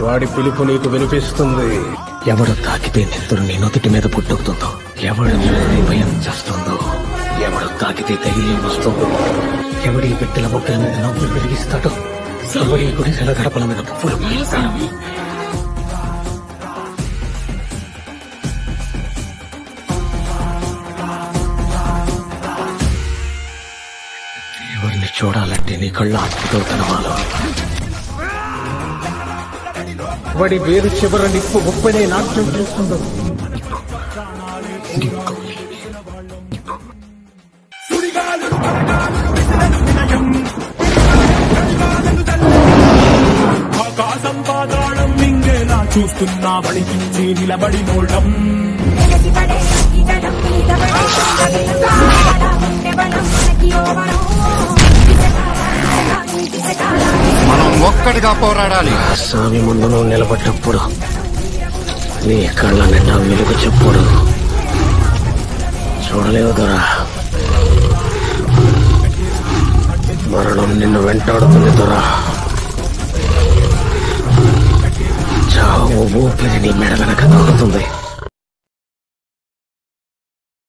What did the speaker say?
వాడి పిలుపు నీకు వినిపిస్తుంది. ఎవడు తాకితే నెత్తురు నీ నొతిటి మీద పుట్టుకుతుందో, ఎవడు చూస్తే భయం చేస్తుందో, ఎవడు తాకితే ధైర్యం వస్తుందో, ఎవడి బిడ్డల బొక్కల మీద నవ్వులు పెరిగిస్తాడో, ఎవడి గుడిసెల గడపల మీద పువ్వులు పీలుస్తాడు. ఎవరిని చూడాలంటే నీ కళ్ళు ఆత్మతో కనవాలో. వాడి వేరు చివర నిప్పు ఉప్పనే నాట్యం చేస్తుందో. చూస్తున్నా వడికించి నిలబడి నోళ్ళం. మనం ఒక్కటిగా పోరాడాలి. స్వామి ముందు నువ్వు నిలబడ్డప్పుడు నీ కళ్ళ నిండా వెలుగు చెప్పుడు చూడలేవు దొరా. మరణం నిన్ను వెంటాడుతుంది దొరా. చావు ఊపిరి నీ మెడ వెనక దొరుకుతుంది.